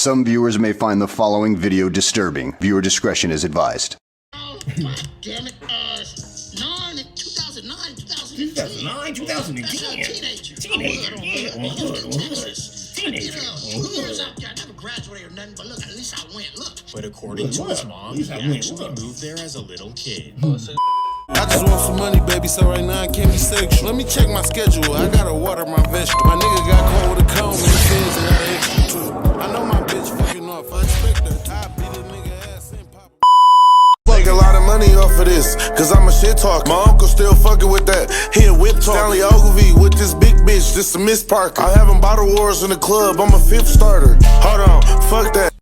Some viewers may find the following video disturbing. Viewer discretion is advised. Oh, God damn it. 2009, 2010. Teenager, yeah. Teenager. Out there. I never graduated or nothing, but look, at least I went. Look. But according to his mom, he actually moved there as a little kid. I just want some money, baby, so right now I can't be sexual. Let me check my schedule, I gotta water my vegetables. My nigga got caught with a comb and the feds and got an extra too. I know my bitch fucking off, I expect her. I beat a nigga ass and pop. Make a lot of money off of this, cause I'm a shit talker. My uncle still fucking with that. He a whip talk. Stanley Ogilvy with this big bitch, this a Miss Parker. I having bottle wars in the club, I'm a fifth starter. Hold on, fuck that.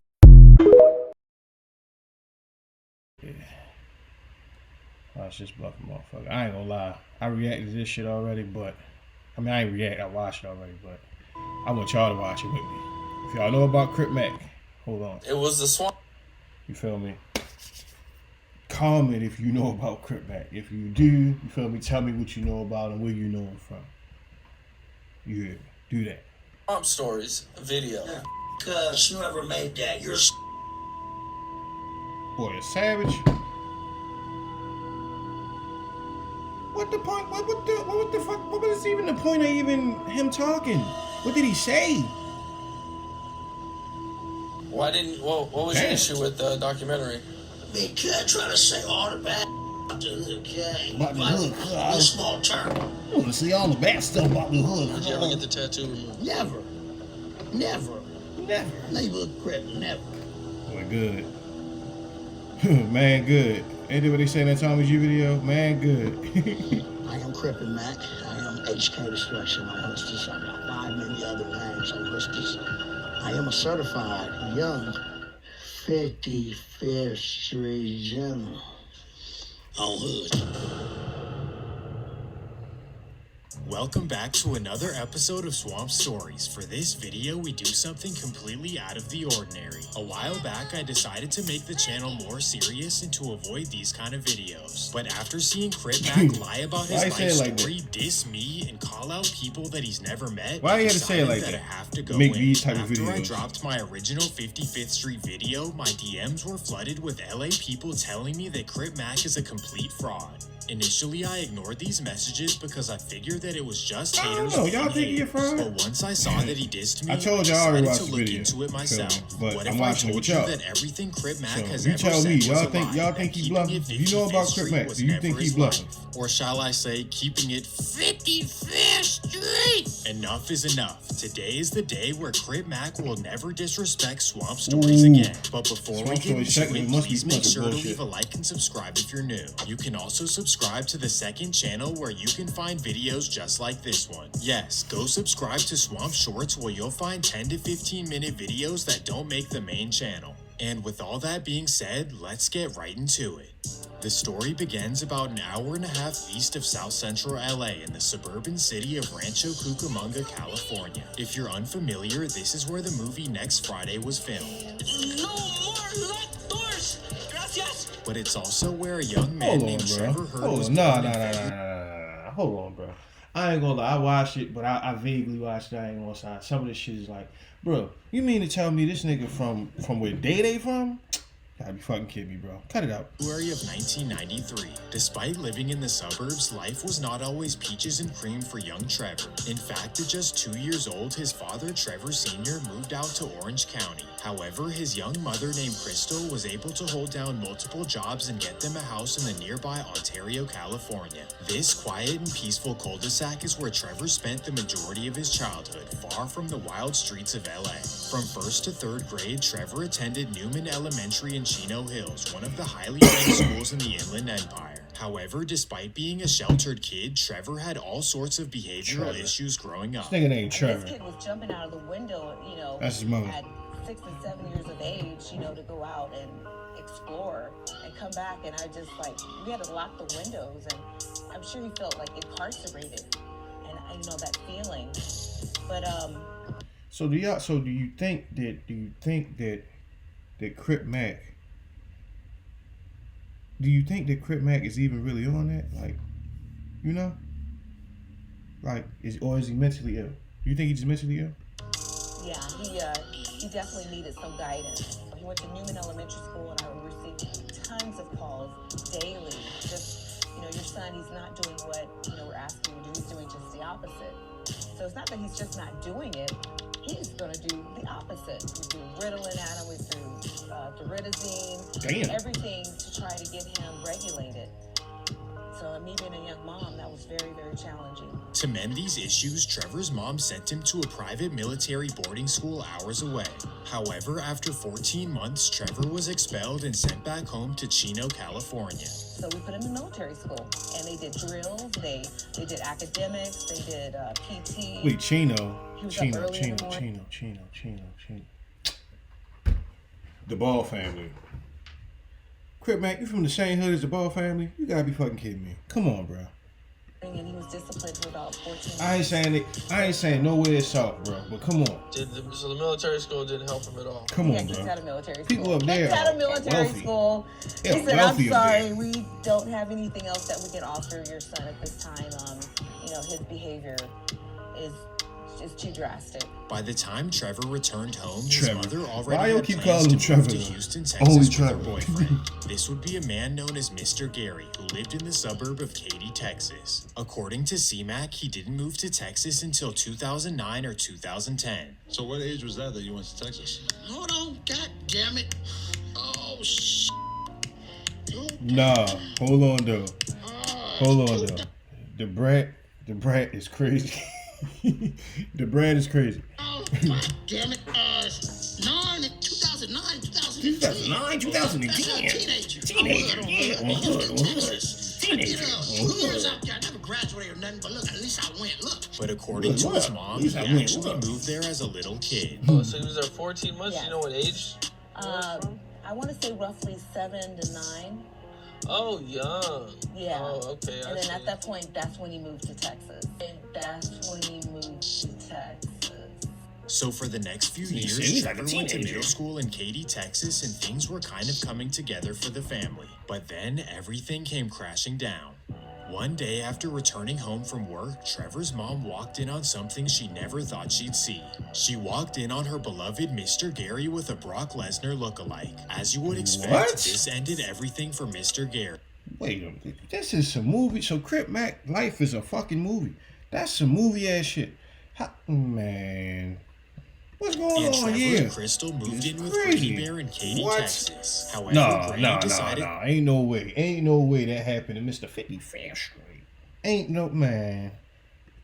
Watch this bluffing motherfucker. I ain't gonna lie. I reacted to this shit already, but I mean I ain't react, I watched it already, but I want y'all to watch it with me. If y'all know about CRIP Mac, hold on. It was the swamp. You feel me? Comment if you know about CRIP Mac. If you do, you feel me? Tell me what you know about and where you know him from. You hear me? Do that. Swamp Stories video. Cause whoever made that, you're Boy, a savage. What the point? What the fuck? What was even the point of even him talking? What did he say? Why didn't? What was your issue with the documentary? They could try to say all the bad about the hood, okay? About the hood, a small term. I want to see all the bad stuff about the hood. Did you ever get the tattoo removed? Never. Neighborhood crip, never. Boy, good. Man, good. Ain't that what they say in that Tommy G video? Man, good. I am Crip and Mac. I am HK Destruction. I'm hostess. I got 5 many other names. I'm hostess. I am a certified young 55th Street General on hood. Welcome back to another episode of Swamp Stories. For this video, we do something completely out of the ordinary. A while back, I decided to make the channel more serious and to avoid these kind of videos. But after seeing CRIP Mac lie about his life story, diss me, and call out people that he's never met, why you gotta say it like that? I have to go Make in. these type of After videos. I dropped my original 55th Street video, my DMs were flooded with LA people telling me that CRIP Mac is a complete fraud. Initially, I ignored these messages because I figured that it was just haters. Y'all think he a fraud? But once I saw that he dissed me, I told y'all I already watched to the look video. into it myself. But What I'm if I watching it told with y'all. you that everything CRIP Mac So has you ever tell said me, was y'all a think lie, he that keeping bluffing? it If you know about 55th CRIP Street Mac, was do you never think he his bluffing? life? Or shall I say, keeping it 55th Street? Enough is enough. Today is the day where CRIP Mac will never disrespect Swamp Stories again. But before we get into it, please make sure to leave a like and subscribe if you're new. You can also subscribe to the second channel where you can find videos just like this one. Yes, go subscribe to Swamp Shorts where you'll find 10 to 15 minute videos that don't make the main channel. And with all that being said, let's get right into it. The story begins about an hour and a half east of South Central LA in the suburban city of Rancho Cucamonga, California. If you're unfamiliar, this is where the movie Next Friday was filmed. No more locked doors. Gracias. But it's also where a young man named Trevor Hurd was born. No. Hold on, bro. I ain't gonna lie. I watched it, but I vaguely watched it. I ain't gonna lie. Some of this shit is like, bro, you mean to tell me this nigga from where they from? Gotta be fucking kidding me, bro. Cut it out. February of 1993. Despite living in the suburbs, life was not always peaches and cream for young Trevor. In fact, at just 2 years old, his father, Trevor Sr., moved out to Orange County. However, his young mother named Crystal was able to hold down multiple jobs and get them a house in the nearby Ontario, California. This quiet and peaceful cul-de-sac is where Trevor spent the majority of his childhood, far from the wild streets of LA. From 1st to 3rd grade, Trevor attended Newman Elementary in Chino Hills, one of the highly ranked schools in the Inland Empire. However, despite being a sheltered kid, Trevor had all sorts of behavioral issues growing up. This nigga named Trevor. This kid was jumping out of the window, That's his mother. at 6 and 7 years of age, to go out and explore and come back. And I just we had to lock the windows, and I'm sure he felt like incarcerated, and that feeling. But So do you think that CRIP Mac? Do you think that CRIP Mac is even really on that? Or is he mentally ill? Do you think he's mentally ill? yeah, he definitely needed some guidance. He went to Newman Elementary School, and I received tons of calls daily. Just, your son, he's not doing what, we're asking him to do. He's doing just the opposite. So it's not that he's just not doing it. He's going to do the opposite. We threw Ritalin at him. We threw Doritazine. Everything to try to get him regulated. So me being a young mom, that was very, very challenging. To mend these issues, Trevor's mom sent him to a private military boarding school hours away. However, after 14 months, Trevor was expelled and sent back home to Chino, California. So we put him in military school, and they did drills, they did academics, they did PT. Wait, Chino. Chino. The Ball family. Crip Mac, you from the same hood as the Ball family? You gotta be fucking kidding me. Come on, bro. And he was disciplined for about 14 months. I ain't saying no way it's soft, bro. But come on. So the military school didn't help him at all. Come on, He's bro. out of military school. People up there He's out of are military wealthy. school. They're He said, "I'm wealthy up sorry, there." we don't have anything else that we can offer your son at this time. His behavior is too drastic." By the time Trevor returned home, his mother Why already you had keep plans calling to him move Trevor, to though? Houston, Only Texas with her Trevor. boyfriend. This would be a man known as Mr. Gary, who lived in the suburb of Katy, Texas. According to CMAC, he didn't move to Texas until 2009 or 2010. So what age was that you went to Texas? Hold on, god damn it. Oh, shit. Nah, hold on though. The brat is crazy. The brat is crazy. Oh, god damn it. 2009, 2010. 2010. Teenager. I never graduated or nothing, but look, at least I went. Look. But according to his mom, he actually moved there as a little kid. Oh, so he was there 14 months? Yes. You know what age? I want to say roughly 7 to 9. Oh, young. Yeah. Oh, okay. And then at that point, that's when he moved to Texas. So for the next few years, Trevor went to middle school in Katy, Texas, and things were kind of coming together for the family. But then everything came crashing down. One day after returning home from work, Trevor's mom walked in on something she never thought she'd see. She walked in on her beloved Mr. Gary with a Brock Lesnar lookalike. As you would expect, What? this ended everything for Mr. Gary. Wait a minute. This is some movie. So Crip Mac Life is a fucking movie. That's some movie ass shit. Man. What's going And on Trevor here? and Crystal moved in with crazy. Granny Bear in Katy, What? Texas. However, Nah. Granny decided Ain't no way that happened to Mr. 55th Street. Ain't no, man.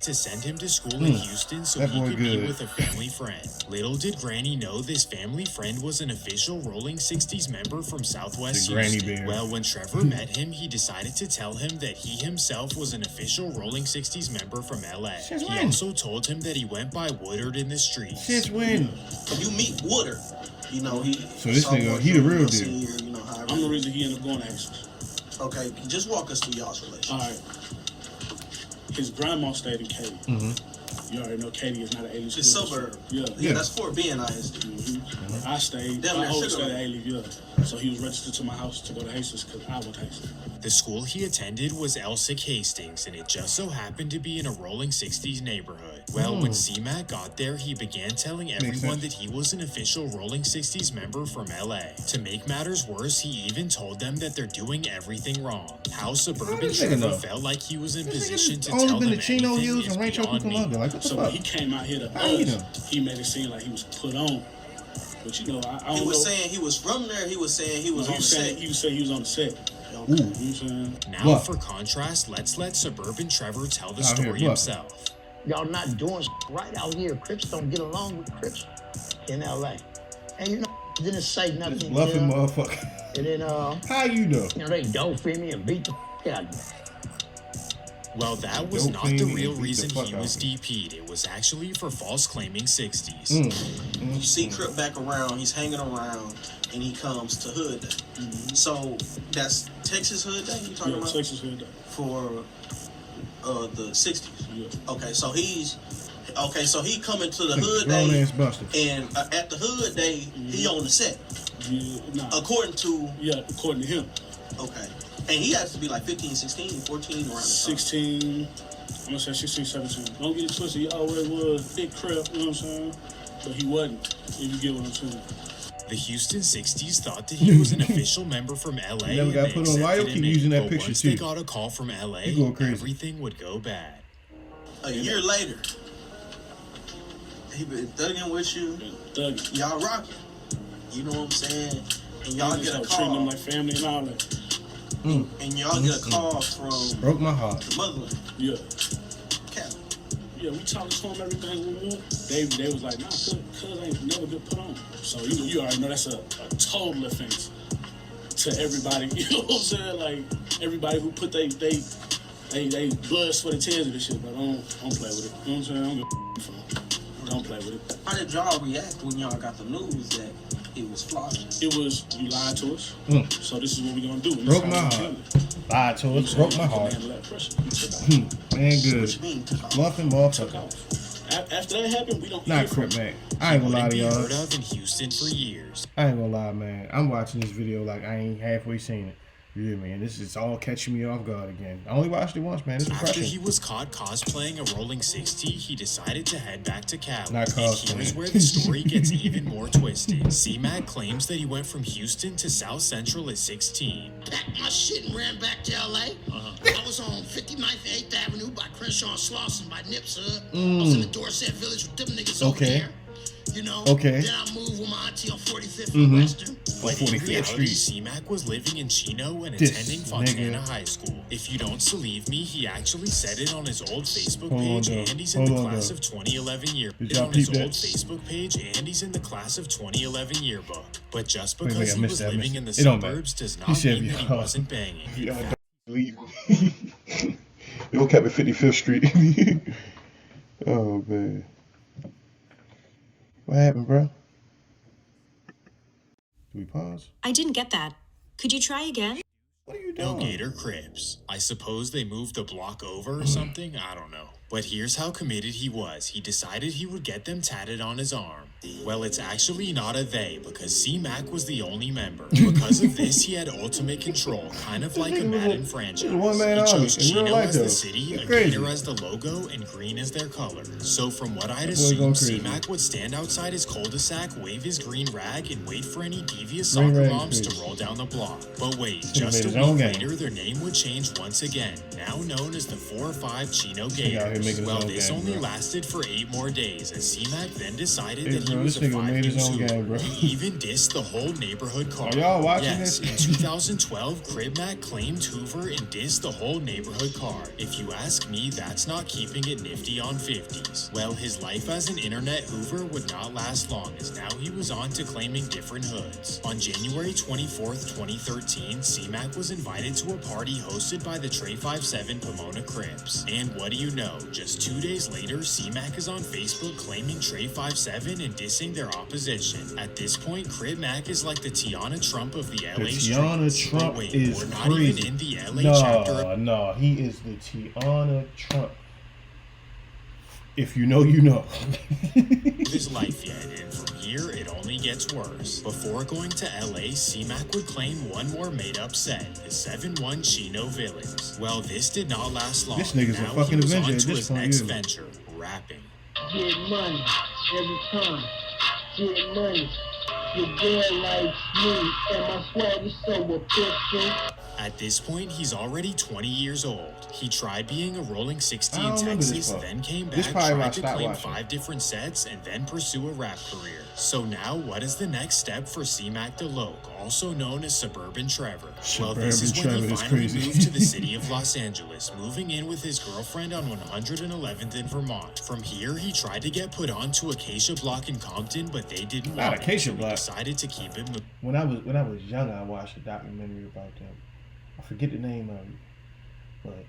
to send him to school in Houston so That he boy could be good. with a family friend. Little did Granny know this family friend was an official Rolling 60s member from Southwest The Granny Houston. Bear. Well, when Trevor met him, he decided to tell him that he himself was an official Rolling 60s member from LA. Since He when? also told him that he went by Woodard in the streets. Since when? You meet Woodard, he. So this nigga, he the real deal. I'm the reason he ended up going to Texas. Okay, just walk us through y'all's relationship. All right. His grandma stayed in Katy. Mm-hmm. You already know Katy is not an alien It's school suburb. district. Yeah, that's Fort Bend ISD. Mm-hmm. I stayed. Damn, I that always sugar. stayed at alien, yeah. So he was registered to my house to go to Hastings because I went to Hastings. The school he attended was Elsick Hastings, and it just so happened to be in a Rolling 60s neighborhood. Well, when CMAC got there, he began telling everyone that he was an official Rolling 60s member from LA. To make matters worse, he even told them that they're doing everything wrong. How suburban this nigga Trevor know? felt like he was in This nigga position to only tell been them to Chino anything Hills is and Rancho beyond me. Cucamonga. Like, what the So fuck? when he came out here to How you us, know? he made it seem like he was put on. But you know, I don't He know. was saying he was from there. He was saying he was on the set. He was saying he was on the set. Ooh. You know what I'm saying? Now, What? for contrast, let's let suburban Trevor tell the Out here, story what? himself. Y'all not doing right out here. Crips don't get along with Crips in LA. And you know, didn't say This nothing. bluffing to them. motherfucker. And then, How you know? you know, they dope for me and beat the out of me. Well, that was Dope not fiend the and real beat the reason fuck he out was of me. DP'd. It was actually for false claiming 60s. You see Crip back around. He's hanging around, and he comes to Hood Day. So that's Texas Hood Day. You talking Yeah, about Texas Hood Day. for the 60s? Yeah. Okay, so he coming to the Hood Grown Day, ass buster. and at the Hood Day he on the set. Yeah, nah. According to According to him. okay, and he has to be like 15, 16, 14 around the time. 16, I'm gonna say 16, 17. Don't get it twisted. He always was big crap, you know what I'm saying? but he wasn't. If you get what I'm saying. The Houston 60s thought that he was an official member from LA. You never got put on. Why you keep using that picture once too? they got a call from LA, everything would go bad. A year later, he been thugging with you. Y'all rocking. You know what I'm saying? And y'all get a call. Treating them like family and all that. And y'all get a call from broke my heart. The motherland. Yeah. Yeah, we talked to them everything we knew. They was like, nah, cuz ain't never been put on. So you already know that's a total offense to everybody. You know what I'm saying? Like everybody who put they blood, sweat, and tears in this shit, but don't play with it. You know what I'm saying? Don't play with it. How did y'all react when y'all got the news that it was flawed? It was, you lied to us. So this is what we gonna do. Broke my heart. Lied to us. Broke my heart. Man, good. Bluffing motherfucker. After that happened, we don't. Not Crip Mac. I ain't gonna lie to y'all. Heard of in Houston for years. I ain't gonna lie, man. I'm watching this video like I ain't halfway seen it. Yeah, man, this is all catching me off guard again. I only watched it once, man. It's After refreshing. he was caught cosplaying a Rolling 60, he decided to head back to Cali. Not cosplaying. And here's where the story gets even more twisted. C-Mac claims that he went from Houston to South Central at 16. Packed my shit and ran back to LA. I was on 59th and 8th Avenue by Crenshaw and Slauson by Nips Hood. I was in the Dorset Village with them niggas over there. You know, then I moved with my auntie on 45th and Western. But in reality, C-Mac was living in Chino and attending Fontana High School. If you don't believe me, he actually said it on his old Facebook page, and he's in the class of 2011 yearbook. On his old Facebook page, and he's in the class of 2011 yearbook. But just because he was living in the suburbs does not mean that he wasn't banging. We all kept at 55th Street. Oh, man. What happened, bro? Do we pause? I didn't get that. Could you try again? What are you No Gator Crips. I suppose they moved a block over or something? I don't know. But here's how committed he was. He decided he would get them tatted on his arm. Well, it's actually not a they, because C-Mac was the only member. Because of this, he had ultimate control, kind of like a Madden franchise. He chose Chino as the city, a gator as the logo, and green as their color. So from what I'd assume, C-Mac would stand outside his cul-de-sac, wave his green rag, and wait for any devious soccer moms to roll down the block. But wait, just a week later, their name would change once again, now known as the 4-5 Chino Gators. Well, this only lasted for 8 more days, as C-Mac then decided that he was a 5-game super. He even dissed the whole neighborhood car. Are y'all watching this? this? In 2012, Crip Mac claimed Hoover and dissed the whole neighborhood car. If you ask me, that's not keeping it nifty on 50s. Well, his life as an internet Hoover would not last long, as now he was on to claiming different hoods. On January 24th, 2013, C-Mac was invited to a party hosted by the Trey 57 Pomona Crips. And what do you know? Just 2 days later, C-Mac is on Facebook claiming Trey 57 and dissing their opposition. At this point, Crip Mac is like the Tiana Trump of the LA Tiana Trump wait, is we're not crazy. even in the LA chapter. No, he is the Tiana Trump. If you know, you know. His life yet, and from here it only gets worse. Before going to LA, C-Mac would claim one more made-up set, the 7-1 Chino Villains. Well, this did not last long. This nigga's now a fucking he was Avenger on at to this his point, next yeah. venture, rapping. Get money every time. Get money. Your girl likes me, and my swag is so efficient. At this point, he's already 20 years old. He tried being a Rolling 60 in Texas, then came back, tried to claim 5 different sets, and then pursue a rap career. So now, what is the next step for C-Mac DeLoke, also known as Suburban Trevor? Well, this is when he finally moved to the city of Los Angeles, moving in with his girlfriend on 111th in Vermont. From here, he tried to get put onto Acacia Block in Compton, but they didn't want him, so he decided to keep him. When I was young, I watched a documentary about them. I forget the name of it, but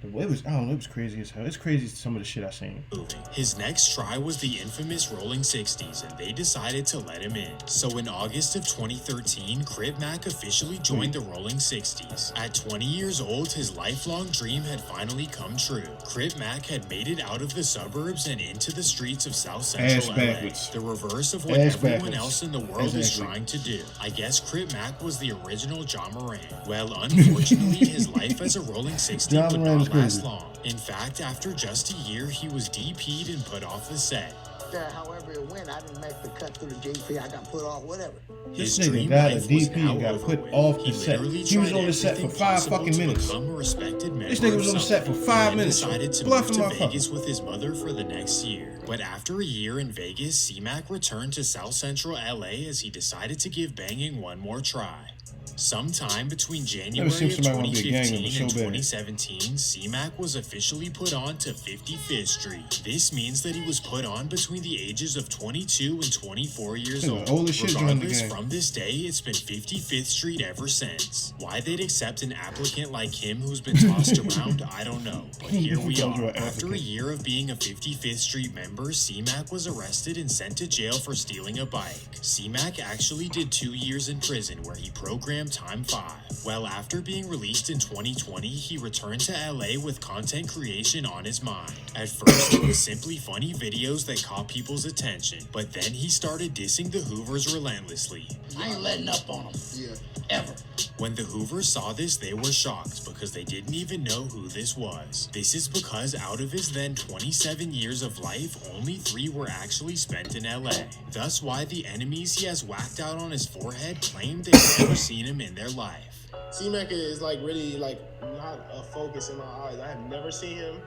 it was, I don't know, it was crazy as hell. It's crazy some of the shit I seen. His next try was the infamous Rolling 60s, and they decided to let him in. So in August of 2013, Crip Mac officially joined the Rolling 60s. At 20 years old, his lifelong dream had finally come true. Crip Mac had made it out of the suburbs and into the streets of South Central LA. The reverse of what everyone else in the world is trying to do. I guess Crip Mac was the original John Moran. Well, unfortunately, his life as a Rolling 60 would not last long. In fact, after just a year, he was DP'd and put off the set. however it went, I didn't make the cut through the GP. I got put off, whatever. This nigga got a DP and got put off the set. He was on the set for 5 fucking minutes. This nigga was on the set for 5 minutes. Decided to move to Vegas with his mother for the next year. But after a year in Vegas, C-Mac returned to South Central LA as he decided to give banging one more try. Sometime between January of 2015 and 2017, C-Mac was officially put on to 55th Street. This means that he was put on between the ages of 22 and 24 years old. Regardless, from this day, it's been 55th Street ever since. Why they'd accept an applicant like him who's been tossed around, I don't know. But here we are. After a year of being a 55th Street member, C-Mac was arrested and sent to jail for stealing a bike. C-Mac actually did 2 years in prison where he programmed Time 5. Well, after being released in 2020, he returned to LA with content creation on his mind. At first, it was simply funny videos that caught people's attention, but then he started dissing the Hoovers relentlessly. I ain't letting up on them. Yeah. Ever. When the Hoovers saw this, they were shocked because they didn't even know who this was. This is because out of his then 27 years of life, only 3 were actually spent in LA. Thus why the enemies he has whacked out on his forehead claim they've never seen him in their life. C-Mac is like really like not a focus in my eyes. I have never seen him.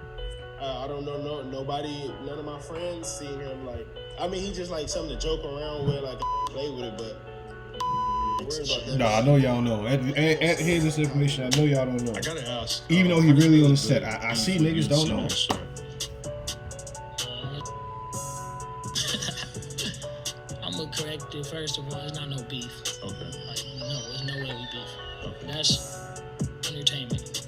I don't know nobody, none of my friends seen him like. I mean, he just like something to joke around with, like play with it, but. No, I know y'all know. Here's this information. I know y'all don't know. I gotta ask. Even though he really on the set, I see niggas don't know. I'm gonna correct it. First of all, it's not no beef. Okay. Like, no, there's no way we beef. Okay. That's entertainment.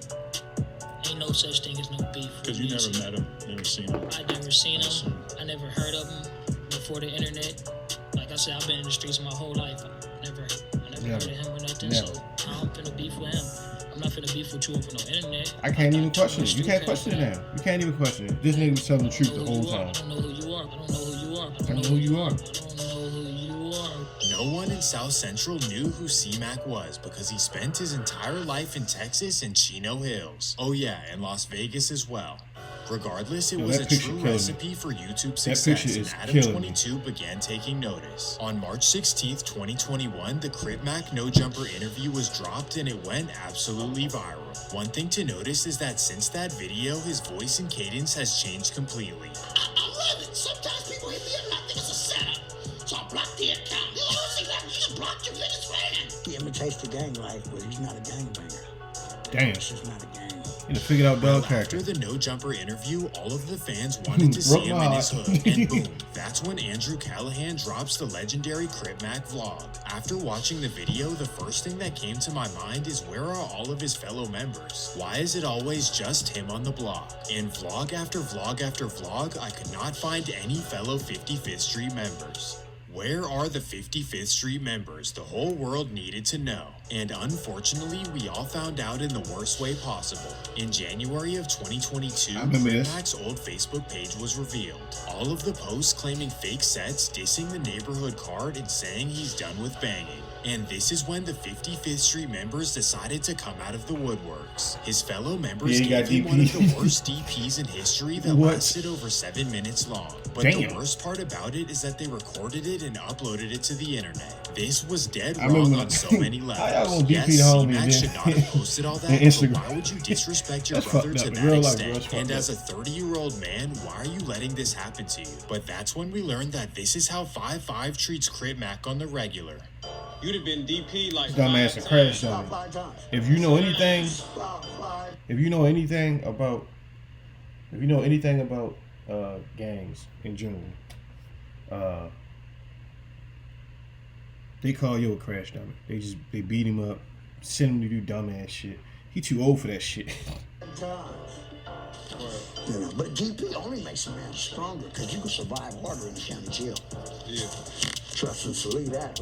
Ain't no such thing as no beef. Because you never met him, never seen him. I never seen him. I never heard of him before the internet. Like I said, I've been in the streets my whole life. I never heard of him or nothing. So I'm finna beef with him. I'm not finna beef with you over no internet. I can't even question it. You can't question it now. You can't even question it. This nigga was telling the truth the whole time. I don't know who you are. I don't know who you are. I don't know who you are. I don't know who you are. No one in South Central knew who C-Mac was because he spent his entire life in Texas and Chino Hills. Oh yeah, and Las Vegas as well. Regardless, it was a true recipe for YouTube success, and Adam22 began taking notice. On March 16th, 2021, the CRIP Mac No Jumper interview was dropped and it went absolutely viral. One thing to notice is that since that video, his voice and cadence has changed completely. I love it. Sometimes people hit me up and I think it's a setup. So I block the account. You know, see that? You just block your biggest fan. He imitates the gang life, but he's not a gangbanger. Damn. It's just not a gang. You figured out dog character. After the No Jumper interview, all of the fans wanted to see him in his hood, and boom, that's when Andrew Callahan drops the legendary CRIP Mac vlog. After watching the video, the first thing that came to my mind is where are all of his fellow members? Why is it always just him on the block? In vlog after vlog after vlog, I could not find any fellow 55th Street members. Where are the 55th Street members? The whole world needed to know. And unfortunately, we all found out in the worst way possible. In January of 2022, CRIP-Mac's old Facebook page was revealed. All of the posts claiming fake sets, dissing the neighborhood card, and saying he's done with banging. And this is when the 55th Street members decided to come out of the woodworks. His fellow members gave him one of the worst DPs in history that lasted over 7 minutes long. But the worst part about it is that they recorded it and uploaded it to the internet. This was dead wrong on so many levels. Yes, C-Mac should not have posted all that, but why would you disrespect your brother to that extent? And as a 30-year-old man, why are you letting this happen to you? But that's when we learned that this is how 5-5 treats CRIP Mac on the regular. You'd have been DP like dumbass and crash on me. If you know anything, about gangs in general, they call you a crash dummy. They beat him up, send him to do dumbass shit. He too old for that shit. You know, but GP only makes a man stronger because you can survive harder in the county jail. Yeah. Trust and believe that.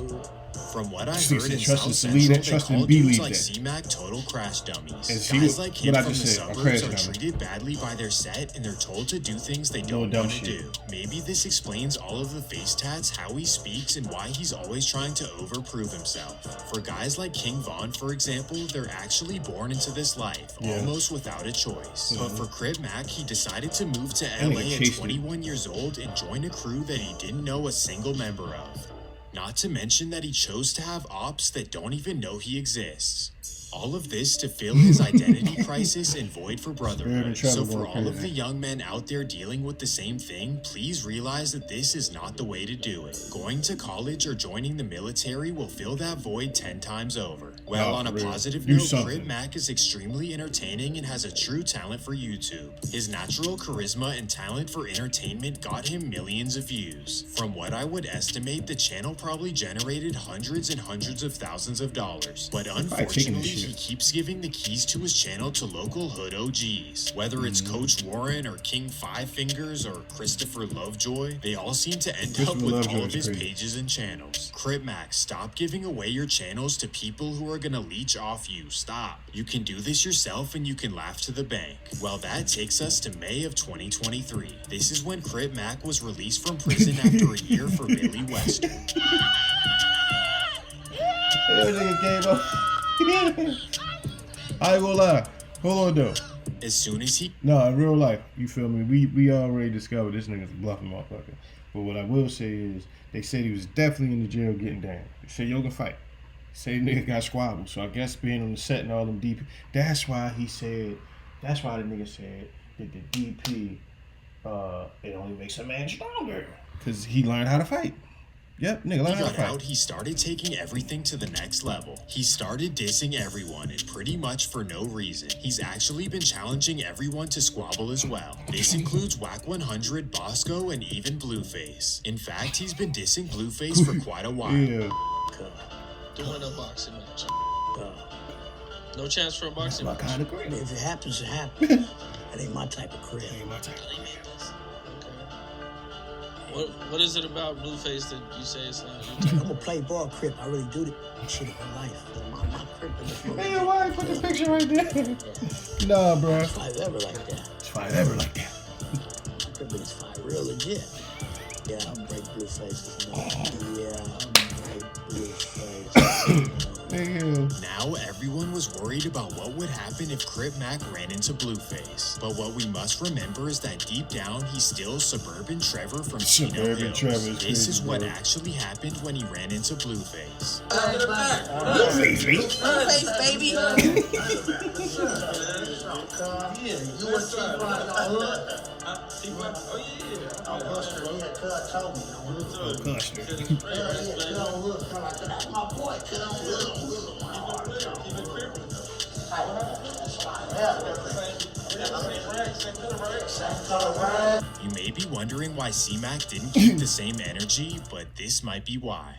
From what I She heard said in trust South and Central, believe that, they trust and call believe dudes like that. C-Mac total crash dummies. And see Guys what- like him what I from the just said, a suburbs crash are dummy. treated badly by their set and they're told to do things they No don't dumb want to shit. do. Maybe this explains all of the face tats, how he speaks, and why he's always trying to overprove himself. For guys like King Von, for example, they're actually born into this life, Yeah. almost without a choice. But for Crip Mac, he decided to move to That nigga LA at chased it. 21 years old and join a crew that he didn't know a single member of. Not to mention that he chose to have ops that don't even know he exists. All of this to fill his identity crisis and void for brotherhood. So for all of the young men out there dealing with the same thing, please realize that this is not the way to do it. Going to college or joining the military will fill that void 10 times over. Well, No, on a for real. positive Do note, something. Crip Mac is extremely entertaining and has a true talent for YouTube. His natural charisma and talent for entertainment got him millions of views. From what I would estimate, the channel probably generated hundreds and hundreds of thousands of dollars. But unfortunately, he keeps giving the keys to his channel to local hood OGs. Whether it's Coach Warren or King Five Fingers or Christopher Lovejoy, they all seem to end up Christopher with Lovejoy all of is his crazy. pages and channels. Crip Mac, stop giving away your channels to people who are gonna leech off you. Stop. You can do this yourself and you can laugh to the bank. Well, that takes us to May of 2023. This is when Crip Mac was released from prison after a year for Billy Western. That nigga came up. I ain't gonna lie. Hold on though. As soon as he No, in real life, you feel me? We already discovered this nigga's a bluffing motherfucker. But what I will say is, they said he was definitely in the jail getting down. They said yo can fight. They said the nigga got squabbled. So I guess being on the set and all them DP, that's why he said, that's why the nigga said that the DP, it only makes a man stronger. Cause he learned how to fight. Yep, nigga, learn how to got fight. out, he started taking everything to the next level. He started dissing everyone, and pretty much for no reason. He's actually been challenging everyone to squabble as well. This includes Whack 100, Bosco, and even Blueface. In fact, he's been dissing Blueface for quite a while. Yeah. Doing a boxing match. No chance for a boxing My match. kind of crib. If it happens, it happens. That ain't my type of crib. Ain't my type of crib. What is it about Blueface that you say it's not? I'm a play ball crib. I really do this shit in my life. My crib is just Hey, why you put the picture right there? Nah, bro. It's five ever like that. It's five ever like that. My crib is five real legit. Yeah, I'll break Blueface's name. Yeah, I'll break Blueface. Now everyone was worried about what would happen if Crip Mac ran into Blueface. But what we must remember is that deep down, he's still Suburban Trevor from Chino Suburban Hills. Trevor is This crazy, is what bro. actually happened when he ran into Blueface. Blueface, baby. Blueface, baby. You were T-Fly Oh, yeah. Oh, Buster. Yeah, Cuz told me. Buster. That's my boy, You may be wondering why C-Mac didn't keep the same energy, but this might be why.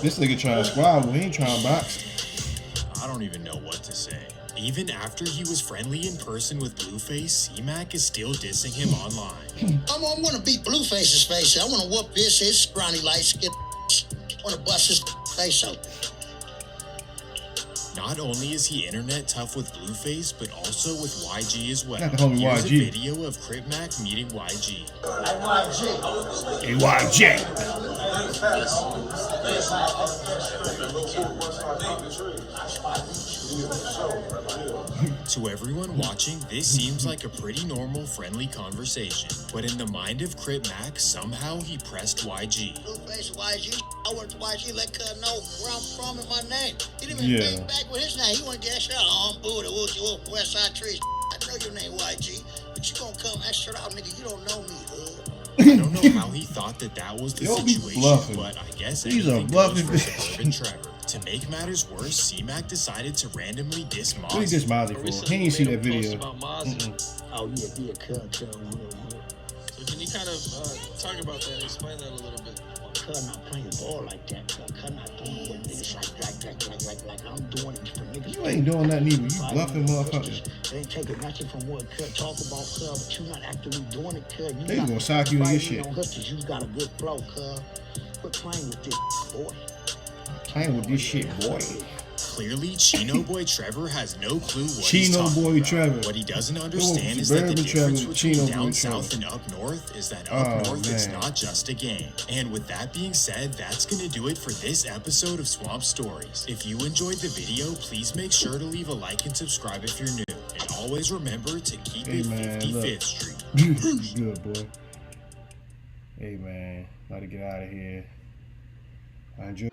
This nigga trying to squabble. He ain't trying to box. I don't even know what to say. Even after he was friendly in person with Blueface, C-Mac is still dissing him online. I'm gonna beat Blueface's face. I wanna whoop his scrawny light skin. I wanna bust his face open. Not only is he internet tough with Blueface, but also with YG as well. Not the homie Here's YG. a video of Crip Mac meeting YG. Hey, YJ. To everyone watching, this seems like a pretty normal, friendly conversation. But in the mind of Crip Mac, somehow he pressed YG. Blueface, YG. I went to YG, let Cuz know where I'm from and my name. He didn't even Yeah. bring back with his name. He wanna get that shit out. Oh, I'm Buddha, Woochie Whoop, West Side Trees. I know your name, YG. But you gonna come extra out, nigga. You don't know me, I don't know how he thought that was the Yo, he's situation, bluffing. but I guess He's a anything bluffing goes for bitch. Suburban Trevor. To make matters worse, C-Mac decided to randomly diss Mozzie. What he diss Mozzie for? He ain't see that video. Oh, yeah, Cuz. So can you kind of talk about that, explain that a little bit? Cuz cuz not playing ball like that, cuz not doing what niggas like I'm doing it for niggas. You ain't doing nothing either. You bluffing motherfuckers. They ain't taking nothing from what cuz talk about cuz, but you not actively doing it, cuz. They gonna sock you in your shit. You got a good flow, cuz. Quit playing with this, boy. Playing with this shit, boy. Clearly, Chino Boy Trevor has no clue what he's Chino talking Boy about. Trevor. What he doesn't understand is that the difference between down south and up north is that up north it's not just a game. And with that being said, that's gonna do it for this episode of Swamp Stories. If you enjoyed the video, please make sure to leave a like and subscribe if you're new. And always remember to keep it 55th Street. Good boy. Hey man, about to get out of here. I enjoy.